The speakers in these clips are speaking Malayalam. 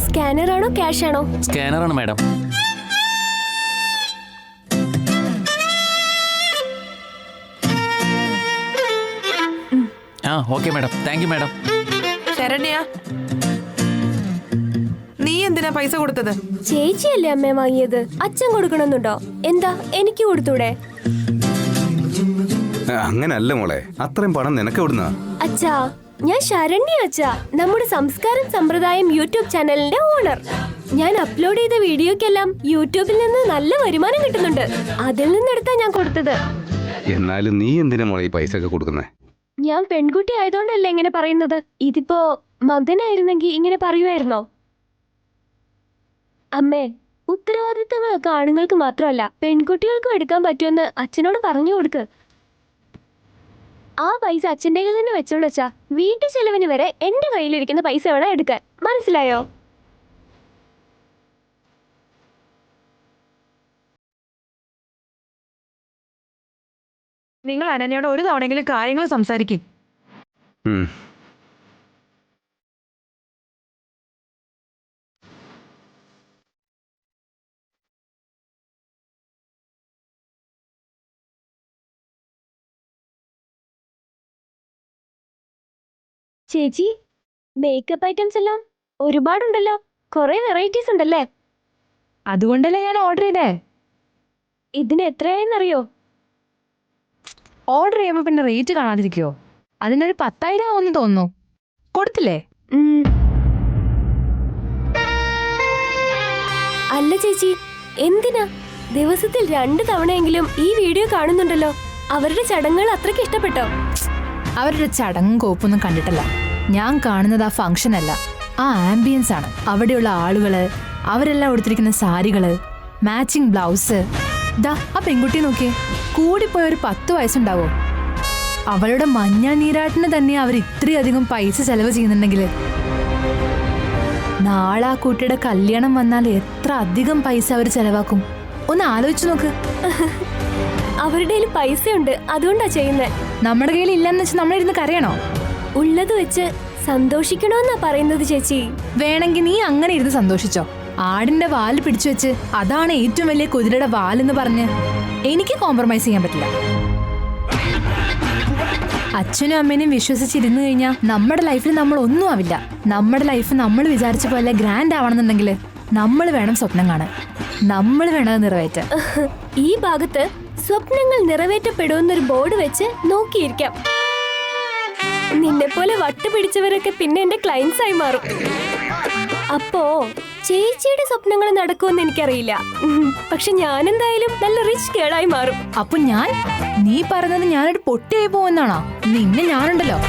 സ്കാനർ ആണോ ക്യാഷ് ആണോ? സ്കാനർ ആണ് മാഡം. ആ okay madam, thank you madam. Saranya, നീ എന്തിനാ പൈസ കൊടുത്തത്? ചേച്ചിയല്ലേ അമ്മേ വാങ്ങിയത്, അച്ഛൻ കൊടുക്കണമെന്നുണ്ടോ? എന്താ എനിക്ക് കൊടുത്തൂടെ? അങ്ങനല്ല മോളെ, അത്രയും പണം നിനക്ക് എവിടുന്നാ? അച്ഛാ, ഞാൻ ശരണ്യ അച്ഛാ, നമ്മുടെ സംസ്കാരം സമ്പ്രദായം യൂട്യൂബ് ചാനലിന്റെ ഓണർ. ഞാൻ അപ്ലോഡ് ചെയ്ത വീഡിയോക്കെല്ലാം യൂട്യൂബിൽ നിന്ന് നല്ല വരുമാനം കിട്ടുന്നുണ്ട്. അതിൽ നിന്നെടുത്താ ഞാൻ കൊടുത്തത്. എന്നാലും നീ എന്തിനാ മോളെ ഈ പൈസ ഒക്കെ കൊടുക്കുന്നേ? ഞാൻ പെൺകുട്ടി ആയതുകൊണ്ടല്ലേ ഇങ്ങനെ പറയുന്നത്. ഇതിപ്പോ മകനായിരുന്നെങ്കിൽ ഇങ്ങനെ പറയുമായിരുന്നോ? അമ്മേ, ഉത്തരവാദിത്തങ്ങളൊക്കെ ആണുങ്ങൾക്ക് മാത്രമല്ല പെൺകുട്ടികൾക്കും എടുക്കാൻ പറ്റുമെന്ന് അച്ഛനോട് പറഞ്ഞു കൊടുക്ക്. ആ പൈസ അച്ഛൻ്റെ കയ്യിൽ തന്നെ വെച്ചോണ്ട് വെച്ചാ വീട്ടു ചെലവിന് വരെ എന്റെ കയ്യിലിരിക്കുന്ന പൈസ വേണം എടുക്കാൻ. മനസ്സിലായോ? നിങ്ങൾ അനന്യയോട് ഒരു തവണയെങ്കിലും കാര്യങ്ങൾ സംസാരിക്കും. ചേച്ചി, മേക്കപ്പ് ഐറ്റംസ് എല്ലാം ഒരുപാടുണ്ടല്ലോ, കുറെ വെറൈറ്റീസ് ഉണ്ടല്ലേ? അതുകൊണ്ടല്ലേ ഞാൻ ഓർഡർ ചെയ്തേ. ഇതിന് എത്രയായെന്നറിയോ? ഓർഡർ ചെയ്യുമ്പോൾ പിന്നെ റേറ്റ് കാണാതിരിക്കോ? അതിനൊരു 10,000 ആവുമെന്ന് തോന്നുന്നു. കൊടുത്തില്ലേ? അല്ല ചേച്ചി, എന്തിനാ? ദിവസത്തിൽ 2 തവണയെങ്കിലും ഈ വീഡിയോ കാണുന്നുണ്ടല്ലോ. അവരുടെ ചടങ്ങുകൾ അത്രയ്ക്ക് ഇഷ്ടപ്പെട്ടോ? അവരുടെ ചടങ്ങും കോപ്പൊന്നും കണ്ടിട്ടല്ല. ഞാൻ കാണുന്നത് ആ ഫംഗ്ഷൻ അല്ല, ആ ആംബിയൻസ് ആണ്. അവിടെയുള്ള ആളുകള്, അവരെല്ലാം ഉടുത്തിരിക്കുന്ന സാരികള്, മാച്ചിങ് ബ്ലൗസ്. ദാ ആ പെൺകുട്ടി നോക്കിയേ, കൂടിപ്പോയ ഒരു 10 വയസ്സുണ്ടാവോ. അവളുടെ മഞ്ഞ നീരാട്ടിന് തന്നെ അവർ ഇത്രയധികം പൈസ ചെലവ് ചെയ്യുന്നുണ്ടെങ്കിൽ നാളെ ആ കുട്ടിയുടെ കല്യാണം വന്നാൽ എത്ര അധികം പൈസ അവർ ചെലവാക്കും. ഒന്ന് ആലോചിച്ചു നോക്ക്. അവരുടെ കയ്യിൽ പൈസയുണ്ട്, അതുകൊണ്ടാ ചെയ്യുന്നത്. നമ്മുടെ കയ്യിൽ ഇല്ലെന്ന് വെച്ച് നമ്മളിരുന്ന് കരയണോ? ഉള്ളത് വെച്ച് സന്തോഷിക്കണോന്നാ പറയുന്നത് ചേച്ചി. വേണമെങ്കിൽ നീ അങ്ങനെ ഇരുന്ന് സന്തോഷിച്ചോ. ആടിന്റെ വാല് പിടിച്ചു വെച്ച് അതാണ് ഏറ്റവും വലിയ കുതിരയുടെ വാലെന്ന് പറഞ്ഞ് എനിക്ക് കോംപ്രമൈസ് ചെയ്യാൻ പറ്റില്ല. അച്ഛനും അമ്മേനും വിശ്വസിച്ചിരുന്നു കഴിഞ്ഞാൽ നമ്മുടെ ലൈഫിൽ നമ്മൾ ഒന്നും ആവില്ല. നമ്മുടെ ലൈഫ് നമ്മൾ വിചാരിച്ച പോലെ ഗ്രാൻഡ് ആവണമെന്നുണ്ടെങ്കിൽ നമ്മൾ വേണം സ്വപ്നം കാണാൻ, നമ്മൾ വേണം അത് നിറവേറ്റാൻ. ഈ ഭാഗത്ത് സ്വപ്നങ്ങൾ നിറവേറ്റപ്പെടുമെന്നൊരു ബോർഡ് വെച്ച് നോക്കിയിരിക്കാം. നിന്നെ പോലെ വട്ടുപിടിച്ചവരൊക്കെ പിന്നെ എന്റെ ക്ലയൻസ് ആയി മാറും. അപ്പോ ചേച്ചിയുടെ സ്വപ്നങ്ങൾ നടക്കുമെന്ന് എനിക്കറിയില്ല, പക്ഷെ ഞാൻ എന്തായാലും നല്ല റിച്ച് കേളായി മാറും. അപ്പൊ നീ പറഞ്ഞത് ഞാനൊരു പൊട്ടിയായി പോവെന്നാണോ? നിന്നെ ഞാനുണ്ടല്ലോ.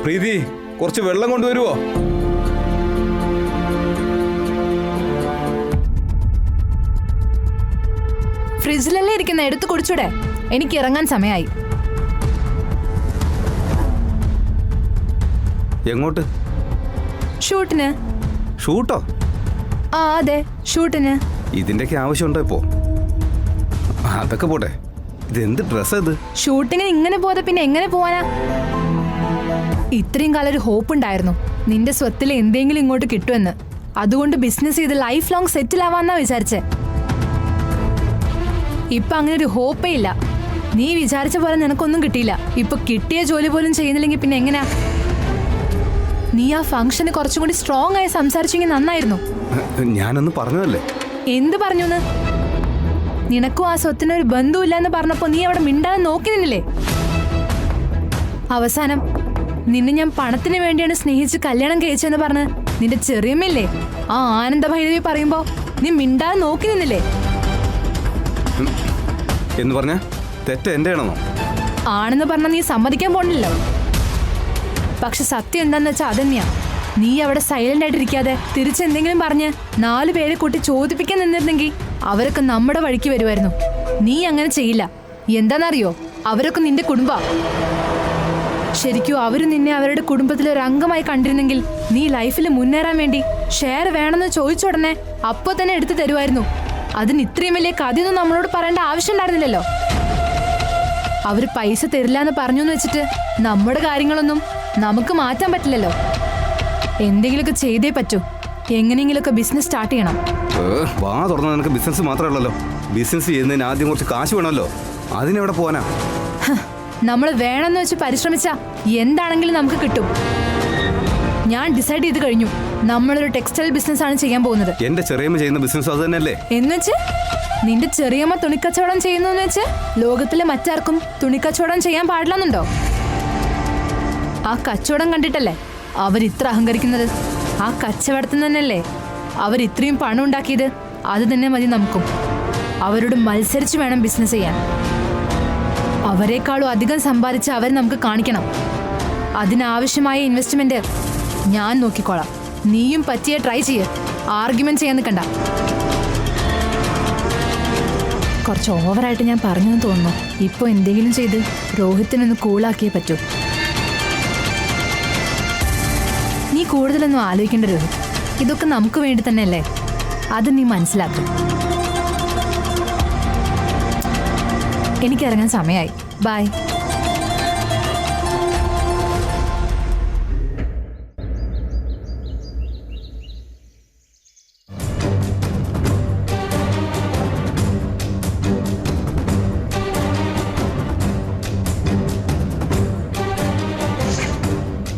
പ്രീതി, കുറച്ച് വെള്ളം കൊണ്ടുവരുവോ? ഫ്രിഡ്ജിലല്ലേ ഇരിക്കുന്ന, എടുത്ത് കുടിച്ചൂടെ? എനിക്ക് ഇറങ്ങാൻ സമയമായി. എങ്ങോട്ട്? ഷൂട്ടിന്. ഷൂട്ടോ? ആ അതെ, ഷൂട്ടിന്. ഇതിന്റെയൊക്കെ ആവശ്യമുണ്ടോ ഇപ്പോ? അതൊക്കെ പോട്ടെ, ഇതെന്ത് ഡ്രസ്സാ ഇത്? ഷൂട്ടിങ്ങിന് ഇങ്ങനെ പോകാതെ പിന്നെ എങ്ങനെ പോവാനാ? ഇത്രയും കാലം ഒരു ഹോപ്പ് ഉണ്ടായിരുന്നു നിന്റെ സ്വത്തിൽ എന്തെങ്കിലും ഇങ്ങോട്ട് കിട്ടുമെന്ന്. അതുകൊണ്ട് ബിസിനസ് ചെയ്ത് ലൈഫ് ലോങ് സെറ്റിൽ ആവാന്നാ വിചാരിച്ചേ. ഇപ്പൊ അങ്ങനെ ഒരു ഹോപ്പേ ഇല്ല. നീ വിചാരിച്ച പോലെ നിനക്കൊന്നും കിട്ടിയില്ല. ഇപ്പൊ കിട്ടിയ ജോലി പോലും ചെയ്യുന്നില്ലെങ്കിൽ പിന്നെ എങ്ങനെയാ? നീ ആ ഫംഗ്ഷന് കുറച്ചും കൂടി സ്ട്രോങ് ആയി സംസാരിച്ചെങ്കിൽ നന്നായിരുന്നു. ഞാനൊന്ന് പറഞ്ഞതല്ലേ. എന്ത് പറഞ്ഞൂന്ന്? നിനക്കും ആ സ്വത്തിനൊരു ബന്ധുവില്ല എന്ന് പറഞ്ഞപ്പോ നീ അവിടെ മിണ്ടാതെ നോക്കി നിന്നില്ലേ? അവസാനം നിന്നെ ഞാൻ പണത്തിന് വേണ്ടിയാണ് സ്നേഹിച്ച് കല്യാണം കഴിച്ചെന്ന് പറഞ്ഞ് നിന്റെ ചെറിയമ്മയില്ലേ ആ ആനന്ദ ഭൈരവി പറയുമ്പോ നീ മിണ്ടാതെ നോക്കി നിന്നില്ലേ? എന്ന് പറഞ്ഞ തെറ്റ് എൻ്റെ ആണെന്നോ? ആണെന്ന് പറഞ്ഞാൽ നീ സമ്മതിക്കാൻ പോണില്ലല്ലോ. പക്ഷെ സത്യം എന്താന്ന് വെച്ചാൽ അതന്നെയാ. നീ അവിടെ സൈലന്റ് ആയിട്ടിരിക്കാതെ തിരിച്ചെന്തെങ്കിലും പറഞ്ഞ് 4 പേരെ കൂട്ടി ചോദിപ്പിക്കാൻ നിന്നിരുന്നെങ്കിൽ അവരൊക്കെ നമ്മുടെ വഴിക്ക് വരുമായിരുന്നു. നീ അങ്ങനെ ചെയ്യില്ല. എന്താണെന്നറിയോ, അവരൊക്കെ നിന്റെ കുടുംബാ. ശരിക്കും അവർ നിന്നെ അവരുടെ കുടുംബത്തിലെ ഒരു അംഗമായി കണ്ടിരുന്നെങ്കിൽ നീ ലൈഫിൽ മുന്നേറാൻ വേണ്ടി ഷെയർ വേണമെന്ന് ചോദിച്ച ഉടനെ അപ്പോൾ തന്നെ എടുത്തു തരുമായിരുന്നു. അതിന് ഇത്രയും വലിയ കഥയൊന്നും നമ്മളോട് പറയേണ്ട ആവശ്യം ഉണ്ടായിരുന്നില്ലല്ലോ. അവര് പൈസ തരില്ല എന്ന് പറഞ്ഞു എന്ന് വെച്ചിട്ട് നമ്മുടെ കാര്യങ്ങളൊന്നും നമുക്ക് മാറ്റാൻ പറ്റില്ലല്ലോ. എന്തെങ്കിലുമൊക്കെ ചെയ്തേ പറ്റൂ. എങ്ങനെയെങ്കിലുമൊക്കെ ബിസിനസ് സ്റ്റാർട്ട് ചെയ്യണം. വാ തുറന്നാൽ നിനക്ക് ബിസിനസ് മാത്രമേ ഉള്ളല്ലോ. ബിസിനസ് ചെയ്യുന്നതിന് ആദ്യം കുറച്ച് കാശ് വേണമല്ലോ. അതിനെവിടെ പോവാനാ? നമ്മൾ വേണമെന്ന് വെച്ച് പരിശ്രമിച്ചാ എന്താണെങ്കിലും നമുക്ക് കിട്ടും. ഞാൻ ഡിസൈഡ് ചെയ്ത് കഴിഞ്ഞു. നമ്മളൊരു ടെക്സ്റ്റൈൽ ബിസിനസ് ആണ് ചെയ്യാൻ പോകുന്നത്. എന്റെ ചെറിയമ്മ ചെയ്യുന്ന ബിസിനസ് അത് തന്നെയല്ലേ? എന്നുവെച്ച് നിന്റെ ചെറിയമ്മ തുണിക്കച്ചവടം ചെയ്യുന്നു വെച്ച് ലോകത്തിലെ മറ്റാർക്കും തുണിക്കച്ചവടം ചെയ്യാൻ പാടില്ലെന്നുണ്ടോ? ആ കച്ചവടം കണ്ടിട്ടല്ലേ അവരിത്ര അഹങ്കരിക്കുന്നത്. ആ കച്ചവടത്തിൽ തന്നെയല്ലേ അവരിത്രയും പണം ഉണ്ടാക്കിയത്. അത് തന്നെ മതി നമുക്കും. അവരോട് മത്സരിച്ച് വേണം ബിസിനസ് ചെയ്യാൻ. അവരെക്കാളും അധികം സമ്പാദിച്ച് അവർ നമുക്ക് കാണിക്കണം. അതിനാവശ്യമായ ഇൻവെസ്റ്റ്മെന്റ് ഞാൻ നോക്കിക്കോളാം. നീയും പറ്റിയ ട്രൈ ചെയ്യ്. ആർഗ്യുമെന്റ് ചെയ്യാൻ നിൽക്കണ്ട. കുറച്ച് ഓവറായിട്ട് ഞാൻ പറഞ്ഞെന്ന് തോന്നുന്നു. ഇപ്പോൾ എന്തെങ്കിലും ചെയ്ത് രോഹിത്തിനൊന്ന് കൂളാക്കിയേ പറ്റൂ. നീ കൂടുതലൊന്നും ആലോചിക്കേണ്ട രോഹിത്. ഇതൊക്കെ നമുക്ക് വേണ്ടി തന്നെയല്ലേ. അത് നീ മനസ്സിലാക്കും. എനിക്കിറങ്ങാൻ സമയമായി. ബൈ.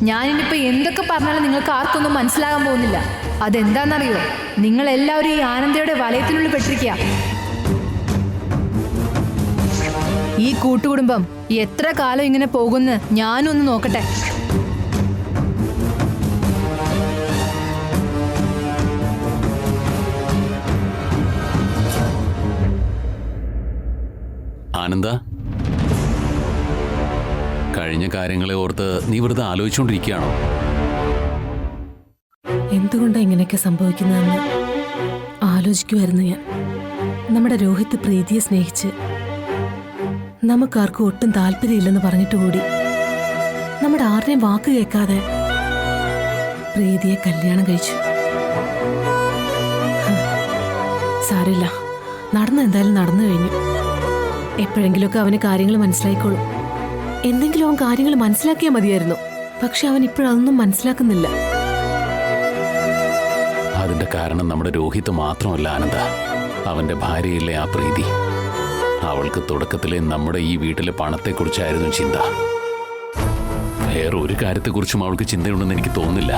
ഞാനിനിപ്പോ എന്തൊക്കെ പറഞ്ഞാലും നിങ്ങൾക്ക് ആർക്കൊന്നും മനസ്സിലാകാൻ പോകുന്നില്ല. അതെന്താണെന്നറിയോ, നിങ്ങളെല്ലാവരും ഈ ആനന്ദയുടെ വലയത്തിനുള്ളിൽ പെട്ടിരിക്കുക. ഈ കൂട്ടുകുടുംബം എത്ര കാലം ഇങ്ങനെ പോകുമെന്ന് ഞാനും ഒന്ന് നോക്കട്ടെ. ആനന്ദ, കഴിഞ്ഞ കാര്യങ്ങളെ ഓർത്ത് നീ വെറുതെ ആലോചിച്ചുകൊണ്ടിരിക്കുകയാണോ? എന്തുകൊണ്ടാണ് ഇങ്ങനെയൊക്കെ സംഭവിക്കുന്നതെന്ന് ആലോചിക്കുമായിരുന്നു ഞാൻ. നമ്മുടെ രോഹിത് പ്രീതിയെ സ്നേഹിച്ച് നമുക്കാർക്കും ഒട്ടും താല്പര്യമില്ലെന്ന് പറഞ്ഞിട്ട് കൂടി നമ്മുടെ ആരുടെയും വാക്ക് കേൾക്കാതെ പ്രീതിയെ കല്യാണം കഴിച്ചു. സാരമില്ല, എന്തായാലും നടന്നു കഴിഞ്ഞു. എപ്പോഴെങ്കിലുമൊക്കെ അവന് കാര്യങ്ങൾ മനസ്സിലായിക്കോളും. എന്തെങ്കിലും അവൻ കാര്യങ്ങൾ മനസ്സിലാക്കിയാൽ മതിയായിരുന്നു. പക്ഷെ അവൻ ഇപ്പോഴതൊന്നും മനസ്സിലാക്കുന്നില്ല. അതിന്റെ കാരണം നമ്മുടെ രോഹിത് മാത്രമല്ല ആനന്ദ, അവന്റെ ഭാര്യയിലെ ആ പ്രീതി. അവൾക്ക് തുടക്കത്തിലെ നമ്മുടെ ഈ വീട്ടിലെ പണത്തെക്കുറിച്ചായിരുന്നു ചിന്ത. വേറൊരു കാര്യത്തെക്കുറിച്ചും അവൾക്ക് ചിന്തയുണ്ടെന്ന് എനിക്ക് തോന്നുന്നില്ല.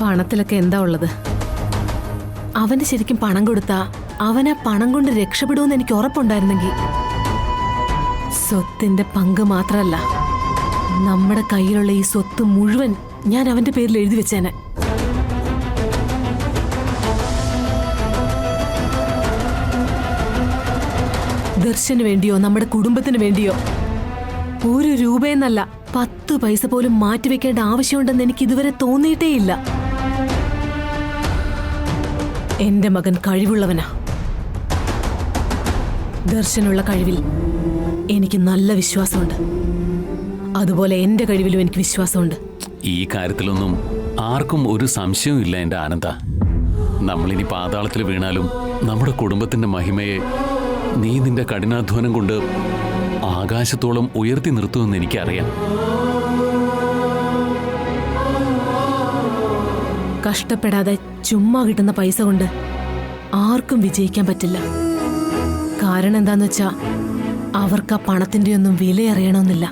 പണത്തിലൊക്കെ എന്താ ഉള്ളത്? അവന് ശരിക്കും പണം കൊടുത്താ അവനാ പണം കൊണ്ട് രക്ഷപ്പെടുമെന്ന് എനിക്ക് ഉറപ്പുണ്ടായിരുന്നെങ്കിൽ സ്വത്തിന്റെ പങ്ക് മാത്രമല്ല, നമ്മുടെ കയ്യിലുള്ള ഈ സ്വത്ത് മുഴുവൻ ഞാൻ അവന്റെ പേരിൽ എഴുതി വെച്ചേനെ. ദർശന് വേണ്ടിയോ നമ്മുടെ കുടുംബത്തിന് വേണ്ടിയോ 1 രൂപയെന്നല്ല 10 പൈസ പോലും മാറ്റിവെക്കേണ്ട ആവശ്യമുണ്ടെന്ന് എനിക്ക് ഇതുവരെ തോന്നിയിട്ടേയില്ല. എന്റെ മകൻ കഴിവുള്ളവനാ. ദർശനുള്ള കഴിവിൽ എനിക്ക് നല്ല വിശ്വാസമുണ്ട്. അതുപോലെ എന്റെ കഴിവിലും എനിക്ക് വിശ്വാസമുണ്ട്. ഈ കാര്യത്തിലൊന്നും ആർക്കും ഒരു സംശയവും ഇല്ല എൻ്റെ ആനന്ദ. നമ്മളിനി പാതാളത്തിൽ വീണാലും നമ്മുടെ കുടുംബത്തിന്റെ മഹിമയെ നീ നിന്റെ കഠിനാധ്വാനം കൊണ്ട് ആകാശത്തോളം ഉയർത്തി നിർത്തുമെന്ന് എനിക്കറിയാം. കഷ്ടപ്പെടാതെ ചുമ്മാ കിട്ടുന്ന പൈസ കൊണ്ട് ആർക്കും വിജയിക്കാൻ പറ്റില്ല. കാരണം എന്താന്ന് വെച്ചാ അവർക്ക് ആ പണത്തിന്റെ ഒന്നും വിലയറിയണമെന്നില്ല.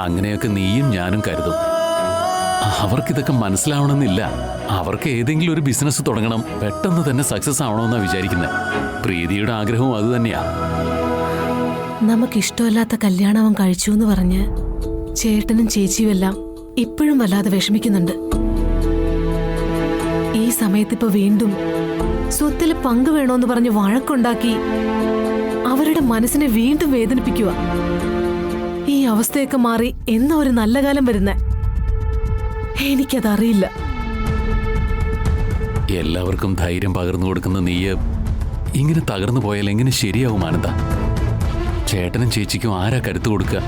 അങ്ങനെയൊക്കെ നീയും ഞാനും കരുതും. അവർക്കിതൊക്കെ മനസ്സിലാവണമെന്നില്ല. അവർക്ക് ഏതെങ്കിലും ഒരു ബിസിനസ് തുടങ്ങണം, പെട്ടെന്ന് തന്നെ സക്സസ് ആവണമെന്നാണ് വിചാരിക്കുന്നത്. പ്രീതിയുടെ ആഗ്രഹവും അത് തന്നെയാ. നമുക്കിഷ്ടമല്ലാത്ത കല്യാണം അവൻ കഴിച്ചു എന്ന് പറഞ്ഞ് ചേട്ടനും ചേച്ചിയും എല്ലാം ഇപ്പോഴും വല്ലാതെ വിഷമിക്കുന്നുണ്ട്. ഈ സമയത്ത് ഇപ്പൊ വീണ്ടും സ്വത്തിൽ പങ്ക് വേണോന്ന് പറഞ്ഞ് വഴക്കുണ്ടാക്കി അവരുടെ മനസ്സിനെ വീണ്ടും വേദനിപ്പിക്കുക. ഈ അവസ്ഥയൊക്കെ മാറി എന്നാ ഒരു നല്ല കാലം വരുന്നേ? എനിക്കതറിയില്ല. എല്ലാവർക്കും ധൈര്യം പകർന്നു കൊടുക്കുന്ന നീയ് ഇങ്ങനെ തകർന്നു പോയാൽ എങ്ങനെ ശരിയാവും ആനന്ദ? ചേട്ടനും ചേച്ചിക്കും ആരാ കരുത്ത് കൊടുക്കുക?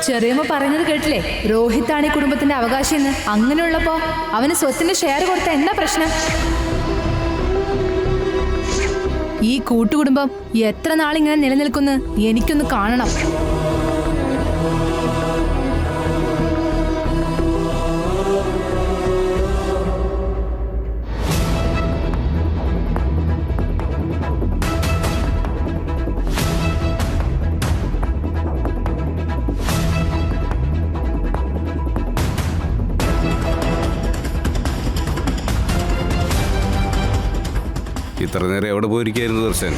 ചെറിയമ്മ പറയുന്നത് കേട്ടില്ലേ? രോഹിത്താണ് ഈ കുടുംബത്തിന്റെ അവകാശിയെന്ന്. അങ്ങനെയുള്ളപ്പോ അവന് സ്വത്തിന്റെ ഷെയർ കൊടുത്ത എന്താ പ്രശ്നം? ഈ കൂട്ടുകുടുംബം എത്ര നാളിങ്ങനെ നിലനിൽക്കുന്നു എനിക്കൊന്ന് കാണണം. ഇത്ര നേരം എവിടെ പോയിരിക്കായിരുന്നു ദർശൻ?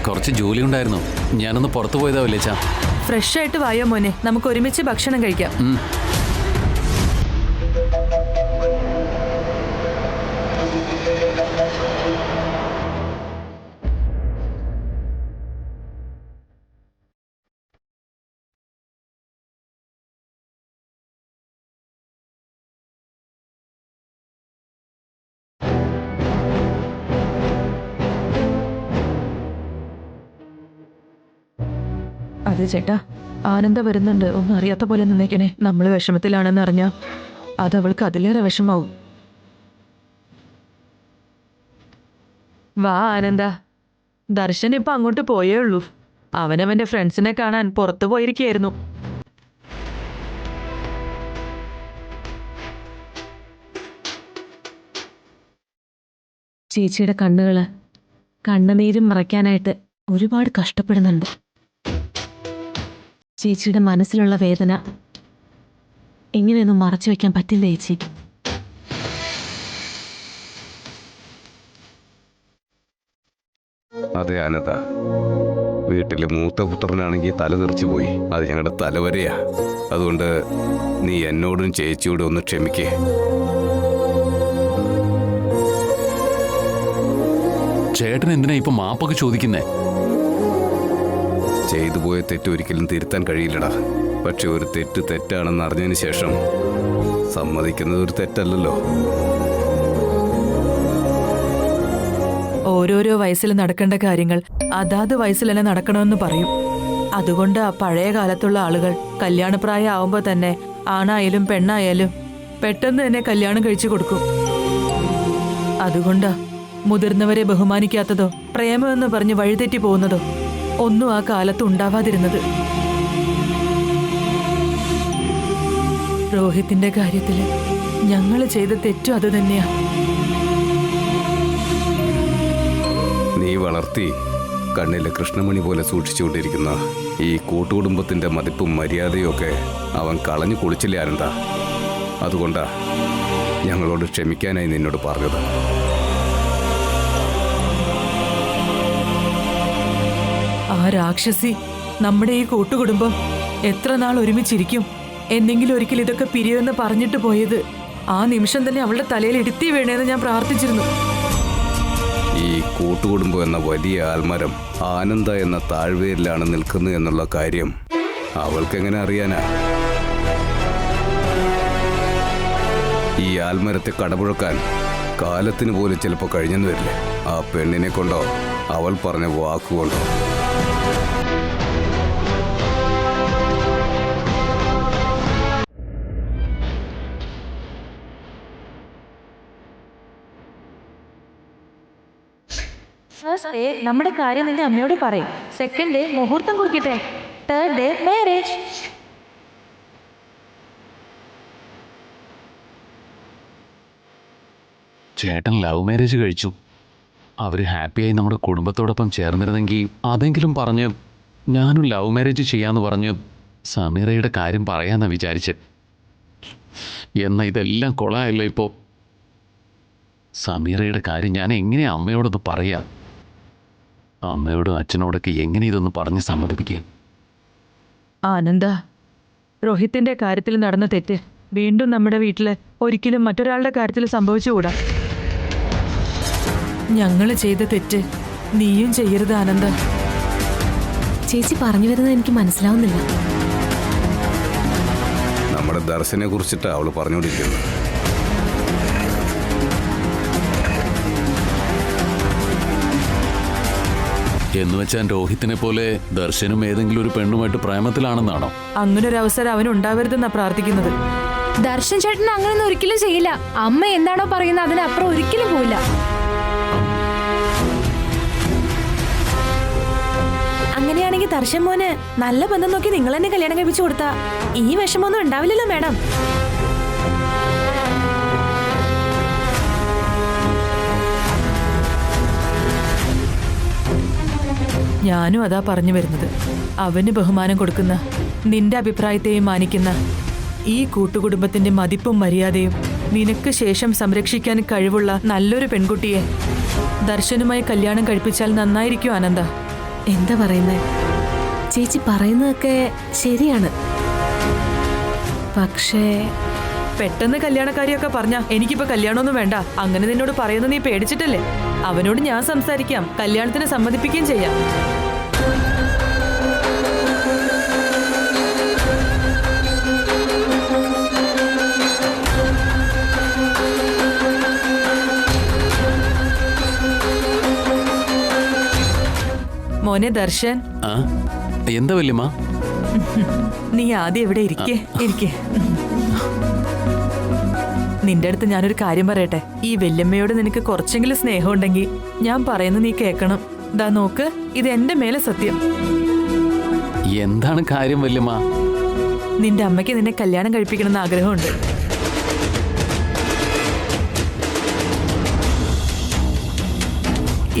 കുറച്ച് ജോലി ഉണ്ടായിരുന്നു, ഞാനൊന്ന് പുറത്തു പോയതാ വല്ലേച്ചാ. ഫ്രഷ് ആയിട്ട് വായോ മോനെ, നമുക്ക് ഒരുമിച്ച് ഭക്ഷണം കഴിക്കാം. അതെ ചേട്ടാ, ആനന്ദ വരുന്നുണ്ട്. ഒന്നും അറിയാത്ത പോലെ നിന്നേക്കണേ. നമ്മൾ വിഷമത്തിലാണെന്ന് അറിഞ്ഞാ അത് അവൾക്ക് അതിലേറെ വിഷമാവും. വാ ആനന്ദ, ദർശൻ ഇപ്പൊ അങ്ങോട്ട് പോയേ ഉള്ളൂ. അവനവന്റെ ഫ്രണ്ട്സിനെ കാണാൻ പുറത്തു പോയിരിക്കുകയായിരുന്നു. ചേച്ചിയുടെ കണ്ണുനീരും മറയ്ക്കാനായിട്ട് ഒരുപാട് കഷ്ടപ്പെടുന്നുണ്ട്. ചേച്ചിയുടെ മനസ്സിലുള്ള വേദന എങ്ങനെയൊന്നും മറച്ചു വെക്കാൻ പറ്റില്ല ചേച്ചി. അതെ ആനന്ദ, വീട്ടിലെ മൂത്ത പുത്രനാണെങ്കിൽ തല തെറിച്ചു പോയി. അത് ഞങ്ങളുടെ തലവരെയാ. അതുകൊണ്ട് നീ എന്നോടും ചേച്ചിയോടും ഒന്ന് ക്ഷമിക്കേ. ചേട്ടൻ എന്തിനാ ഇപ്പൊ മാപ്പൊക്കെ ചോദിക്കുന്നേ? ചെയ്തു പോയ തെറ്റ് ഒരിക്കലും തിരുത്താൻ കഴിയില്ലടാ. പക്ഷെ ഒരു തെറ്റ് തെറ്റാണെന്ന് അറിഞ്ഞതിന് ശേഷം സമ്മതിക്കുന്നത് ഒരു തെറ്റല്ലല്ലോ. ഓരോരോ വയസ്സിൽ നടക്കേണ്ട കാര്യങ്ങൾ അതാത് വയസ്സിൽ തന്നെ നടക്കണമെന്ന് പറയും. അതുകൊണ്ട് ആ പഴയ കാലത്തുള്ള ആളുകൾ കല്യാണപ്രായം ആവുമ്പോൾ തന്നെ ആണായാലും പെണ്ണായാലും പെട്ടെന്ന് തന്നെ കല്യാണം കഴിച്ചു കൊടുക്കും. അതുകൊണ്ടാ മുതിർന്നവരെ ബഹുമാനിക്കാത്തതോ പ്രേമമെന്ന് പറഞ്ഞ് വഴിതെറ്റി പോകുന്നതോ ഒന്നും ആ കാലത്ത് ഉണ്ടാവാതിരുന്നത്. രോഹിത്തിന്റെ കാര്യത്തില് ഞങ്ങൾ ചെയ്ത തെറ്റും അത് തന്നെയാ. നീ വളർത്തി കണ്ണിലെ കൃഷ്ണമണി പോലെ സൂക്ഷിച്ചുകൊണ്ടിരിക്കുന്ന ഈ കൂട്ടുകുടുംബത്തിന്റെ മതിപ്പും മര്യാദയും ഒക്കെ അവൻ കളഞ്ഞു കുളിച്ചില്ലേ ആനന്ദ? അതുകൊണ്ടാ ഞങ്ങളോട് ക്ഷമിക്കാനായി നിന്നോട് പറഞ്ഞത്. ആ രാക്ഷസി നമ്മുടെ ഈ കൂട്ടുകുടുംബം എത്ര നാൾ ഒരുമിച്ചിരിക്കും? എന്തെങ്കിലും ഒരിക്കൽ ഇതൊക്കെ പിരിയുമെന്ന് പറഞ്ഞിട്ട് പോയത് ആ നിമിഷം തന്നെ അവളുടെ തലയിൽ ഇടുത്തി വീണേന്ന് ഞാൻ പ്രാർത്ഥിച്ചിരുന്നു. ഈ കൂട്ടുകുടുംബം എന്ന വലിയ ആൽമരം ആനന്ദ എന്ന താഴ്വേരിലാണ് നിൽക്കുന്നത് എന്നുള്ള കാര്യം അവൾക്കെങ്ങനെ അറിയാനാ? ഈ ആൽമരത്തെ കടപുഴക്കാൻ കാലത്തിന് പോലും ചിലപ്പോൾ കഴിഞ്ഞെന്ന് വരില്ലേ? ആ പെണ്ണിനെ കൊണ്ടോ അവൾ പറഞ്ഞ വാക്കുകൊണ്ടോ. ഫസ്റ്റ് ഡേ നമ്മുടെ കാര്യം നിന്റെ അമ്മയോട് പറയും. സെക്കൻഡ് ഡേ മുഹൂർത്തം കുറിക്കട്ടെ. Third day marriage. ചേട്ടൻ ലവ് മാരേജ് കഴിച്ചു. അവർ ഹാപ്പിയായി നമ്മുടെ കുടുംബത്തോടൊപ്പം ചേർന്നിരുന്നെങ്കിൽ അതെങ്കിലും പറഞ്ഞ് ഞാനും ലവ് മാരേജ് ചെയ്യാമെന്ന് പറഞ്ഞ് സമീറയുടെ കാര്യം പറയാമെന്നാണ് വിചാരിച്ചത്. എന്നാൽ ഇതെല്ലാം കൊളായല്ലോ ഇപ്പോൾ. സമീറയുടെ കാര്യം ഞാൻ എങ്ങനെയാണ് അമ്മയോടൊന്ന് പറയാം? അമ്മയോടും അച്ഛനോടൊക്കെ എങ്ങനെ ഇതൊന്ന് പറഞ്ഞ് സമ്മതിപ്പിക്കുക? ആനന്ദ, രോഹിത്തിന്റെ കാര്യത്തിൽ നടന്ന തെറ്റ് വീണ്ടും നമ്മുടെ വീട്ടില് ഒരിക്കലും മറ്റൊരാളുടെ കാര്യത്തിൽ സംഭവിച്ചുകൂടാ. ഞങ്ങള് ചെയ്ത തെറ്റ് നീയും ചെയ്യരുത് ആനന്ദ. ചേച്ചി പറഞ്ഞു വരുന്നത് എനിക്ക് മനസ്സിലാവുന്നില്ല. നമ്മുടെ ദർശനെ കുറിച്ചിട്ട് അവള് പറഞ്ഞുകൊണ്ടിരിക്കുന്നത്. എന്നുവെച്ചാൽ രോഹിത്തിനെ പോലെ ദർശനും ഏതെങ്കിലും ഒരു പെണ്ണുമായിട്ട് പ്രേമത്തിലാണെന്നാണോ? അങ്ങനൊരു അവസരം അവനുണ്ടാവരുതെന്നാ പ്രാർത്ഥിക്കുന്നത്. ദർശൻ ചേട്ടൻ അങ്ങനെയൊന്നും ഒരിക്കലും ചെയ്യില്ല. അമ്മ എന്താണോ പറയുന്നത് അതിനപ്പുറം ഒരിക്കലും പോയില്ല. അങ്ങനെയാണെങ്കിൽ ദർശൻ മോന് നല്ല ബന്ധം നോക്കി നിങ്ങൾ തന്നെ കല്യാണം കഴിപ്പിച്ചു കൊടുത്താ ഈ വിഷമൊന്നും ഉണ്ടാവില്ലല്ലോ മാഡം. ഞാനും അതാ പറഞ്ഞു വരുന്നത്. അവന് ബഹുമാനം കൊടുക്കുന്ന, നിന്റെ അഭിപ്രായത്തെയും മാനിക്കുന്ന ഈ കൂട്ടുകുടുംബത്തിന്റെ മതിപ്പും മര്യാദയും നിനക്ക് ശേഷം സംരക്ഷിക്കാൻ കഴിവുള്ള നല്ലൊരു പെൺകുട്ടിയെ ദർശനുമായി കല്യാണം കഴിപ്പിച്ചാൽ നന്നായിരിക്കും ആനന്ദ. എന്താ പറയുന്നേ? ചേച്ചി പറയുന്നതൊക്കെ ശരിയാണ്. പക്ഷേ പെട്ടെന്ന് കല്യാണക്കാരിയൊക്കെ പറഞ്ഞ എനിക്കിപ്പോ കല്യാണമൊന്നും വേണ്ട, അങ്ങനെ നിന്നോട് പറയുന്ന നീ പേടിച്ചിട്ടല്ലേ? അവനോട് ഞാൻ സംസാരിക്കാം, കല്യാണത്തിന് സമ്മതിപ്പിക്കുകയും ചെയ്യാം. മോനെ ദർശൻ. ആ, എന്താ വല്യമ്മ? നീ ആദ്യം ഇവിടെ ഇരിക്കേ. നിന്റെ അടുത്ത് ഞാനൊരു കാര്യം പറയട്ടെ. ഈ വല്യമ്മയോട് നിനക്ക് കുറച്ചെങ്കിലും സ്നേഹമുണ്ടെങ്കിൽ ഞാൻ പറയുന്നത് നീ കേൾക്കണം. ദാ നോക്ക്, ഇത് എന്റെ മേലെ സത്യം. എന്താണ് കാര്യം വല്യമ്മ? നിന്റെ അമ്മയ്ക്ക് നിന്നെ കല്യാണം കഴിപ്പിക്കണമെന്ന് ആഗ്രഹമുണ്ട്.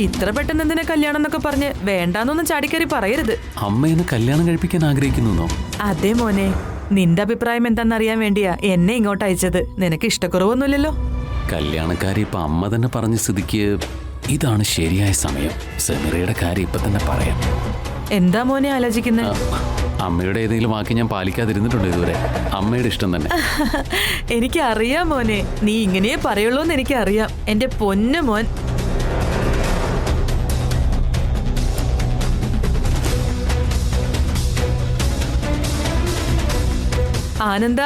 ഇത്ര പെട്ടെന്ന് എന്തിനാ കല്യാണം എന്നൊക്കെ പറഞ്ഞ് വേണ്ടാന്നൊന്നും ചാടിക്കറി പറയരുത്. അമ്മ എന്നെ കല്യാണം കഴിപ്പിക്കാൻ ആഗ്രഹിക്കുന്നോ? അതെ മോനെ, നിന്റെ അഭിപ്രായം എന്താണെന്നറിയാൻ വേണ്ടിയാ എന്നെ ഇങ്ങോട്ട് അയച്ചത്. നിനക്ക് ഇഷ്ടക്കുറവൊന്നുമില്ലല്ലോ. കല്യാണക്കാരി ഇപ്പൊ അമ്മ തന്നെ പറഞ്ഞ സ്ഥിതിക്ക് ഇതാണ് ശരിയായ സമയം. സെമിറയുടെ കാര്യം ഇപ്പൊ തന്നെ പറയാം. എന്താ മോനെ ആലോചിക്കുന്നത്? അമ്മയുടെ ഏതെങ്കിലും വാക്ക് ഞാൻ പാലിക്കാതിരുന്നിട്ടുണ്ട് ഇതുവരെ. അമ്മയുടെ ഇഷ്ടം തന്നെ. എനിക്കറിയാം മോനെ, നീ ഇങ്ങനെയേ പറയുള്ളൂ എന്ന് എനിക്കറിയാം. എന്റെ പൊന്നു മോൻ. ആനന്ദ,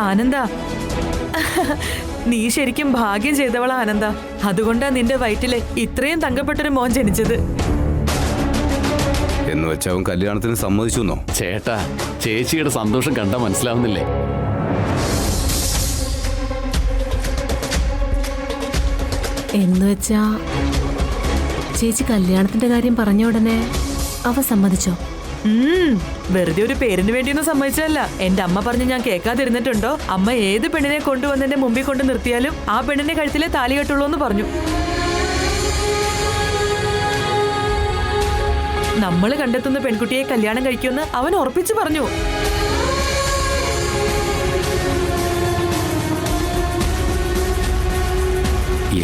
ആനന്ദ, നീ ശരിക്കും ഭാഗ്യം ചെയ്തവളാ ആനന്ദ. അതുകൊണ്ടാ നിന്റെ വയറ്റില് ഇത്രയും തങ്കപ്പെട്ടൊരു മോൻ ജനിച്ചത്. എന്ന് വെച്ചാൽ അവൻ കല്യാണത്തിന് സമ്മതിച്ചു. ചേട്ടാ, ചേച്ചിയുടെ സന്തോഷം കണ്ടാ മനസ്സിലാവുന്നില്ലേ? എന്ന് വെച്ചാ ചേച്ചി കല്യാണത്തിന്റെ കാര്യം പറഞ്ഞ ഉടനെ അവ സമ്മതിച്ചോ? വെറുതെ ഒരു പേരിന് വേണ്ടിയൊന്നും സമ്മതിച്ചല്ല. എന്റെ അമ്മ പറഞ്ഞ് ഞാൻ കേൾക്കാതിരുന്നിട്ടുണ്ടോ? അമ്മ ഏത് പെണ്ണിനെ കൊണ്ടുവന്ന് എന്റെ മുമ്പിൽ കൊണ്ട് നിർത്തിയാലും ആ പെണ്ണിന്റെ കഴുത്തിലെ താലി കെട്ടുള്ളൂ എന്ന് പറഞ്ഞു. നമ്മൾ കണ്ടെത്തുന്ന പെൺകുട്ടിയെ കല്യാണം കഴിക്കുമെന്ന് അവൻ ഉറപ്പിച്ചു പറഞ്ഞു.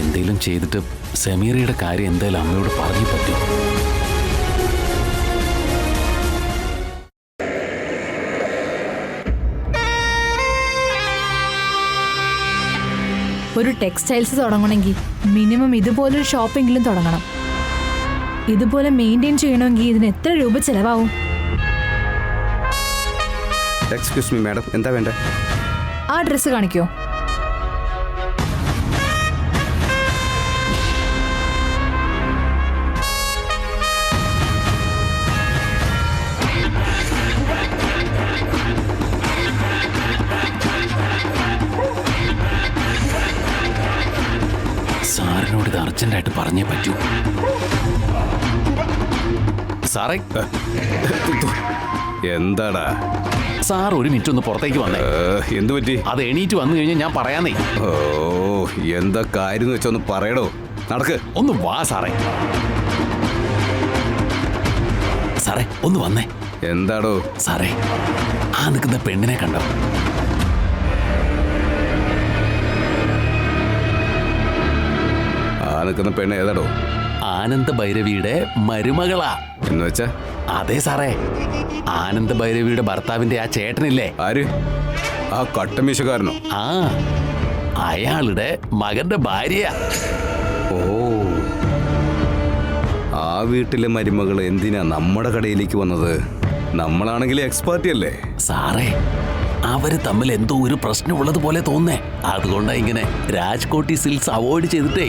എന്തേലും ചെയ്തിട്ട് സെമീറയുടെ കാര്യം എന്തായാലും അമ്മയോട് പറഞ്ഞു പറ്റും. ഒരു ടെക്സ്റ്റൈൽസ് തുടങ്ങണമെങ്കിൽ മിനിമം ഇതുപോലൊരു ഷോപ്പെങ്കിലും തുടങ്ങണം. ഇതുപോലെ മെയിൻറ്റെയിൻ ചെയ്യണമെങ്കിൽ ഇതിന് എത്ര രൂപ ചെലവാകും? എക്സ്ക്യൂസ് മീ മാഡം, എന്താ വേണ്ടേ? ആ ഡ്രസ്സ് കാണിക്കോ? സാറിനോട് ഇത് അർജന്റായിട്ട് പറഞ്ഞേ പറ്റൂ. സാറേ, എന്താടാ? സാർ ഒരു മിനിറ്റ് ഒന്ന് പുറത്തേക്ക് വന്നേ. എന്തു പറ്റി? അത് എണീറ്റ് വന്നു കഴിഞ്ഞാൽ ഞാൻ പറയാന്നേ. ഓ, എന്താ കാര്യം വെച്ചൊന്ന് പറയടോ. നടക്ക്. ഒന്ന് വാ സാറേ. സാറേ ഒന്ന് വന്നേ. എന്താടോ? സാറേ, ആ നിൽക്കുന്ന പെണ്ണിനെ കണ്ടോ? നിൽക്കുന്ന പെണ്ണ് ഏതാടോ? ആനന്ദ ഭൈരവിയുടെ മരുമകളാ. എന്ന് വെച്ചാ? അതെ സാറേ, ആനന്ദ ഭൈരവിയുടെ ഭർത്താവിന്റെ ആ ചേട്ടനില്ലേ? ആര്? ആ കട്ടമീശക്കാരനോ? ആ, അയാളുടെ മകന്റെ ഭാര്യ. ഓ, ആ വീട്ടിലെ മരുമകൾ എന്തിനാ നമ്മുടെ കടയിലേക്ക് വന്നത്? നമ്മളാണെങ്കിൽ എക്സ്പാർട്ടി അല്ലേ സാറേ, അവര് തമ്മിൽ എന്തോ ഒരു പ്രശ്നമുള്ളത് പോലെ തോന്നേ. അതുകൊണ്ടാ ഇങ്ങനെ രാജ്കോട്ടി സിൽക്സ് അവോയ്ഡ് ചെയ്തിട്ടേ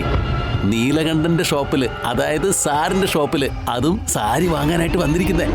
നീലകണ്ഠന്റെ ഷോപ്പില്, അതായത് സാറിന്റെ ഷോപ്പില് അതും സാരി വാങ്ങാനായിട്ട് വന്നിരിക്കുന്നേ.